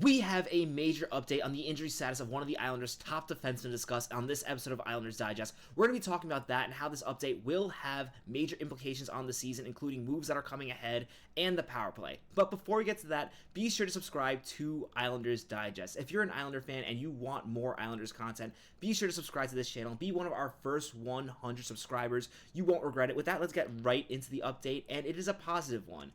We have a major update on the injury status of one of the Islanders' top defensemen to discuss on this episode of Islanders Digest. We're going to be talking about that and how this update will have major implications on the season, including moves that are coming ahead and the power play. But before we get to that, be sure to subscribe to Islanders Digest. If you're an Islander fan and you want more Islanders content, be sure to subscribe to this channel. Be one of our first 100 subscribers. You won't regret it. With that, let's get right into the update, and it is a positive one.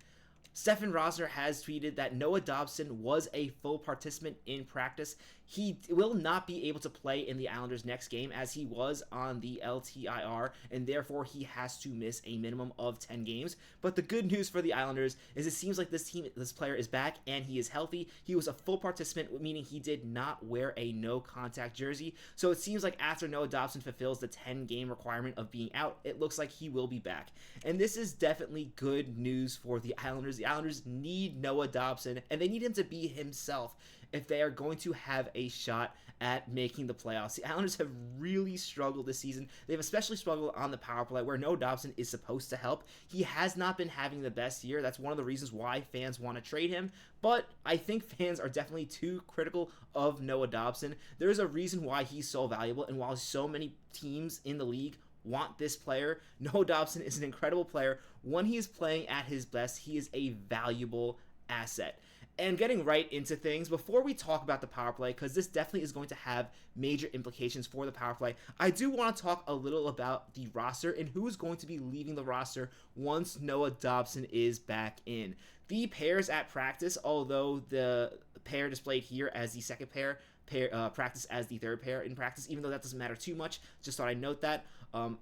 Stefan Rosner has tweeted that Noah Dobson was a full participant in practice. He will not be able to play in the Islanders' next game as he was on the LTIR, and therefore he has to miss a minimum of 10 games. But the good news for the Islanders is it seems like this player is back and he is healthy. He was a full participant, meaning he did not wear a no-contact jersey. So it seems like after Noah Dobson fulfills the 10-game requirement of being out, it looks like he will be back. And this is definitely good news for the Islanders. The Islanders need Noah Dobson, and they need him to be himself if they are going to have a shot at making the playoffs. The Islanders have really struggled this season. They've especially struggled on the power play, where Noah Dobson is supposed to help. He has not been having the best year. That's one of the reasons why fans want to trade him, but I think fans are definitely too critical of Noah Dobson. There's a reason why he's so valuable, and while so many teams in the league want this player, Noah Dobson is an incredible player. When he is playing at his best, he is a valuable asset. And getting right into things, before we talk about the power play, because this definitely is going to have major implications for the power play, I do want to talk a little about the roster and who is going to be leaving the roster once Noah Dobson is back in. The pairs at practice, although the pair displayed here as the second pair, practice as the third pair in practice, even though that doesn't matter too much. Just thought I'd note that.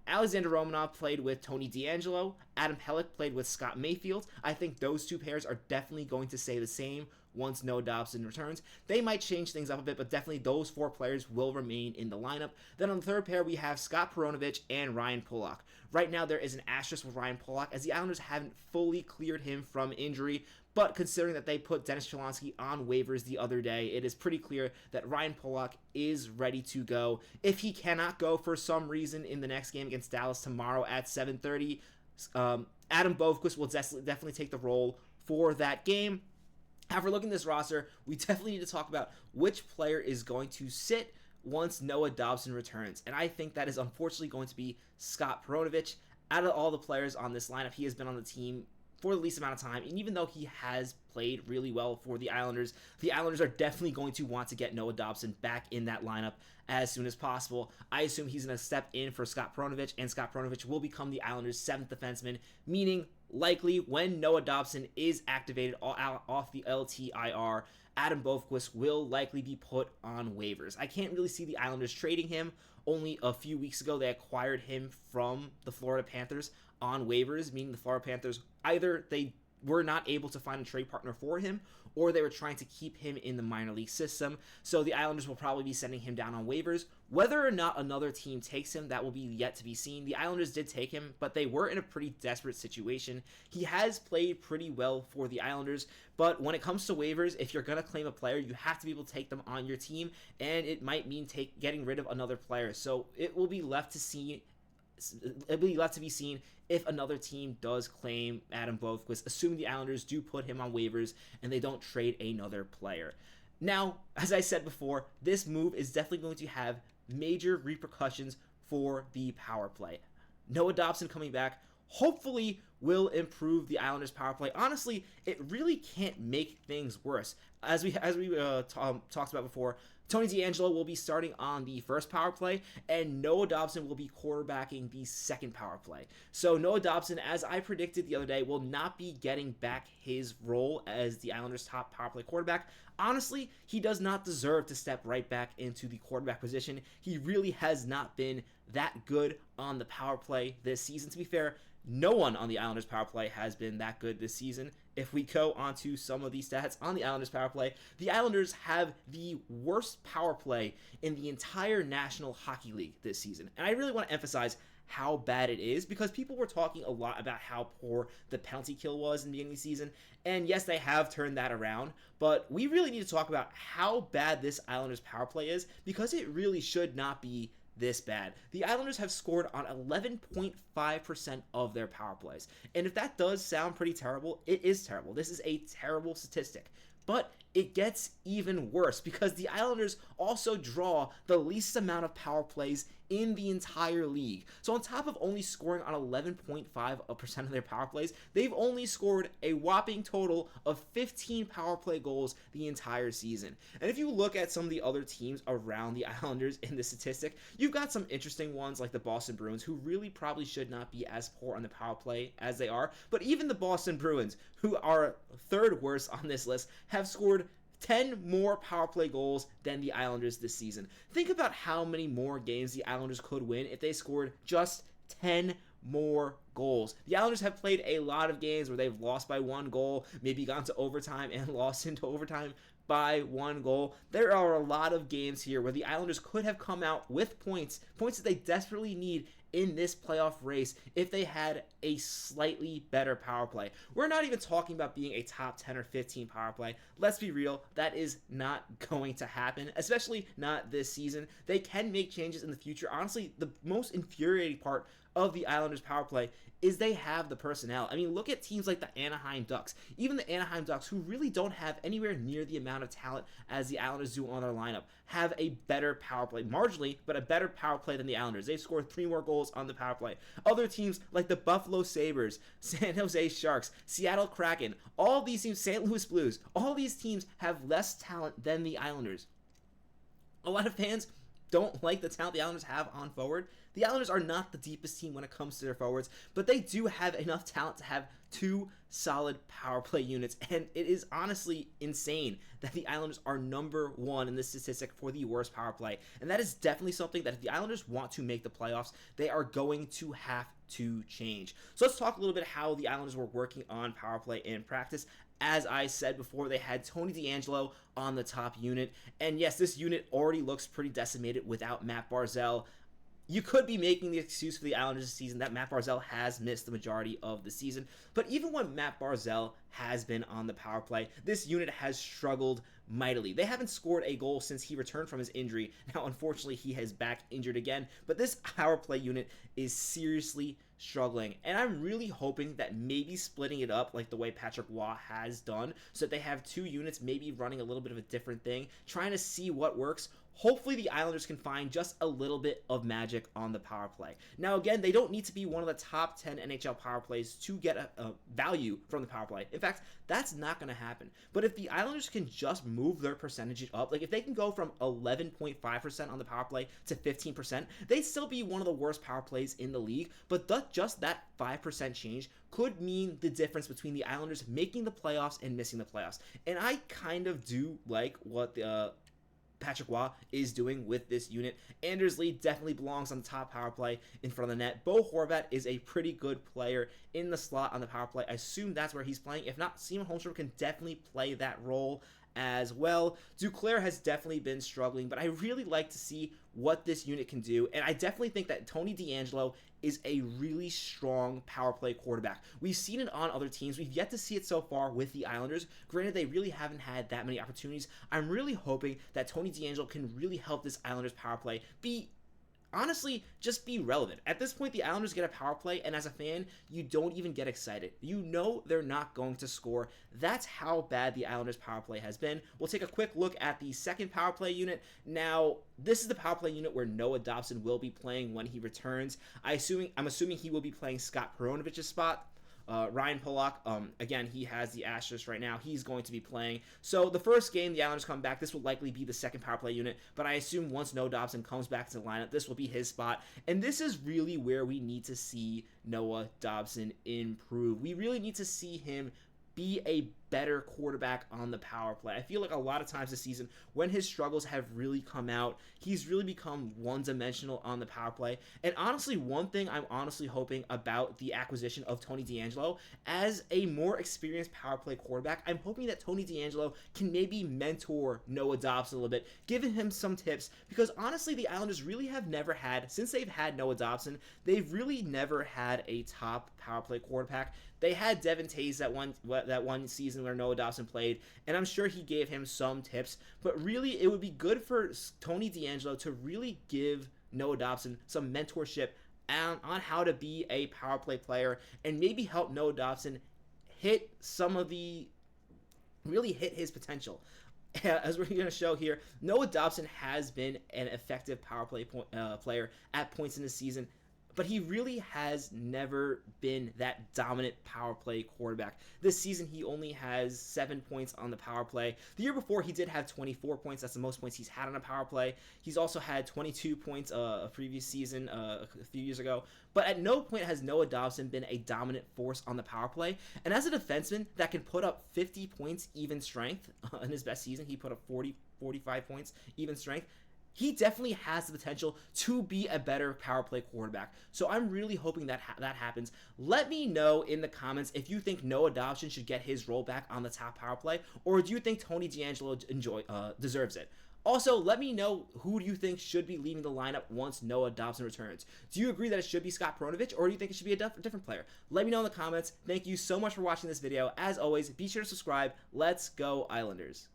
Alexander Romanov played with Tony DeAngelo. Adam Pelech played with Scott Mayfield. I think those two pairs are definitely going to stay the same once Noah Dobson returns. They might change things up a bit, but definitely those four players will remain in the lineup. Then on the third pair, we have Scott Perunovich and Ryan Pulock. Right now, there is an asterisk with Ryan Pulock, as the Islanders haven't fully cleared him from injury, but considering that they put Dennis Cholonsky on waivers the other day, it is pretty clear that Ryan Pulock is ready to go. If he cannot go for some reason in the next game against Dallas tomorrow at 7:30, Adam Bovequist will definitely take the role for that game. After looking at this roster, we definitely need to talk about which player is going to sit once Noah Dobson returns. And I think that is unfortunately going to be Scott Perunovich. Out of all the players on this lineup, he has been on the team for the least amount of time, and even though he has played really well for the Islanders are definitely going to want to get Noah Dobson back in that lineup as soon as possible. I assume he's going to step in for Scott Perunovich, and Scott Perunovich will become the Islanders' 7th defenseman, meaning likely when Noah Dobson is activated off the LTIR, Adam Bovequist will likely be put on waivers. I can't really see the Islanders trading him. Only a few weeks ago, they acquired him from the Florida Panthers on waivers, meaning the Florida Panthers either they were not able to find a trade partner for him, or they were trying to keep him in the minor league system. So the Islanders will probably be sending him down on waivers. Whether or not another team takes him, that will be yet to be seen. The Islanders did take him, but they were in a pretty desperate situation. He has played pretty well for the Islanders, but when it comes to waivers, if you're going to claim a player, you have to be able to take them on your team, and it might mean getting rid of another player. So it will be left to see. It'll be left to be seen if another team does claim Adam Bovequist, assuming the Islanders do put him on waivers and they don't trade another player. Now, as I said before, this move is definitely going to have major repercussions for the power play. Noah Dobson coming back hopefully will improve the Islanders' power play. Honestly, it really can't make things worse. As we talked about before, Tony DeAngelo will be starting on the first power play, and Noah Dobson will be quarterbacking the second power play. So Noah Dobson, as I predicted the other day, will not be getting back his role as the Islanders' top power play quarterback. Honestly, he does not deserve to step right back into the quarterback position. He really has not been that good on the power play this season. To be fair, no one on the Islanders power play has been that good this season. If we go onto some of these stats on the Islanders power play, the Islanders have the worst power play in the entire National Hockey League this season. And I really want to emphasize how bad it is, because people were talking a lot about how poor the penalty kill was in the beginning of the season. And yes, they have turned that around, but we really need to talk about how bad this Islanders power play is, because it really should not be this bad. The Islanders have scored on 11.5% of their power plays. And if that does sound pretty terrible, it is terrible. This is a terrible statistic. But it gets even worse because the Islanders also draw the least amount of power plays in the entire league. So on top of only scoring on 11.5% of their power plays, they've only scored a whopping total of 15 power play goals the entire season. And if you look at some of the other teams around the Islanders in the statistic, you've got some interesting ones like the Boston Bruins, who really probably should not be as poor on the power play as they are. But even the Boston Bruins, who are third worst on this list, have scored 10 more power play goals than the Islanders this season. Think about how many more games the Islanders could win if they scored just 10 more goals. The Islanders have played a lot of games where they've lost by 1 goal, maybe gone to overtime and lost into overtime by 1 goal. There are a lot of games here where the Islanders could have come out with points that they desperately need in this playoff race if they had a slightly better power play. We're not even talking about being a top 10 or 15 power play. Let's be real, that is not going to happen, especially not this season. They can make changes in the future. Honestly, the most infuriating part of the Islanders power play is they have the personnel. I mean, look at teams like the Anaheim Ducks. Even the Anaheim Ducks, who really don't have anywhere near the amount of talent as the Islanders do on their lineup, have a better power play, marginally, but a better power play than the Islanders. They've scored 3 more goals on the power play. Other teams like the Buffalo Sabres, San Jose Sharks, Seattle Kraken, all these teams, St. Louis Blues, all these teams have less talent than the Islanders. A lot of fans don't like the talent the Islanders have on forward. The Islanders are not the deepest team when it comes to their forwards, but they do have enough talent to have 2 solid power play units, and it is honestly insane that the Islanders are number 1 in this statistic for the worst power play, and that is definitely something that if the Islanders want to make the playoffs, they are going to have to change. So let's talk a little bit how the Islanders were working on power play in practice. As I said before, they had Tony DeAngelo on the top unit, and yes, this unit already looks pretty decimated without Matt Barzal. You could be making the excuse for the Islanders this season that Matt Barzal has missed the majority of the season, but even when Matt Barzal has been on the power play, this unit has struggled mightily. They haven't scored a goal since he returned from his injury. Now, unfortunately, he is back injured again, but this power play unit is seriously struggling, and I'm really hoping that maybe splitting it up like the way Patrick Waugh has done, so that they have 2 units maybe running a little bit of a different thing, trying to see what works. Hopefully the Islanders can find just a little bit of magic on the power play. Now again, they don't need to be one of the top 10 NHL power plays to get a value from the power play. In fact, that's not going to happen. But if the Islanders can just move their percentages up, like if they can go from 11.5% on the power play to 15%, they'd still be one of the worst power plays in the league. But just that 5% change could mean the difference between the Islanders making the playoffs and missing the playoffs. And I kind of do like what the Patrick Waugh is doing with this unit. Anders Lee definitely belongs on the top power play in front of the net. Bo Horvat is a pretty good player in the slot on the power play. I assume that's where he's playing. If not, Simon Holmstrom can definitely play that role as well. Duclair has definitely been struggling, but I really like to see what this unit can do, and I definitely think that Tony DeAngelo is a really strong power play quarterback. We've seen it on other teams. We've yet to see it so far with the Islanders. Granted, they really haven't had that many opportunities. I'm really hoping that Tony DeAngelo can really help this Islanders power play honestly, just be relevant. At this point, the Islanders get a power play, and as a fan, you don't even get excited. You know they're not going to score. That's how bad the Islanders power play has been. We'll take a quick look at the second power play unit. Now, this is the power play unit where Noah Dobson will be playing when he returns. I'm assuming he will be playing Scott Peronovich's spot. Ryan Pollock, again, he has the asterisk right now. He's going to be playing. So the first game the Islanders come back, this will likely be the second power play unit, but I assume once Noah Dobson comes back to the lineup, this will be his spot. And this is really where we need to see Noah Dobson improve. We really need to see him be a better quarterback on the power play. I feel like a lot of times this season, when his struggles have really come out, he's really become one-dimensional on the power play. And honestly, one thing I'm honestly hoping about the acquisition of Tony DeAngelo, as a more experienced power play quarterback, I'm hoping that Tony DeAngelo can maybe mentor Noah Dobson a little bit, giving him some tips, because honestly, the Islanders really have never had, since they've had Noah Dobson, they've really never had a top power play quarterback. They had Devin Tays that one season where Noah Dobson played, and I'm sure he gave him some tips, but really it would be good for Tony DeAngelo to really give Noah Dobson some mentorship on how to be a power play player, and maybe help Noah Dobson hit his potential. as we're going to show here, Noah Dobson has been an effective power play player at points in the season, but he really has never been that dominant power play quarterback. This season, he only has 7 points on the power play. The year before, he did have 24 points. That's the most points he's had on a power play. He's also had 22 points a previous season, a few years ago. But at no point has Noah Dobson been a dominant force on the power play. And as a defenseman that can put up 50 points even strength, in his best season, he put up 45 points even strength. He definitely has the potential to be a better power play quarterback. So I'm really hoping that that happens. Let me know in the comments if you think Noah Dobson should get his role back on the top power play, or do you think Tony DeAngelo deserves it? Also, let me know who do you think should be leading the lineup once Noah Dobson returns. Do you agree that it should be Scott Perunovich, or do you think it should be a different player? Let me know in the comments. Thank you so much for watching this video. As always, be sure to subscribe. Let's go Islanders.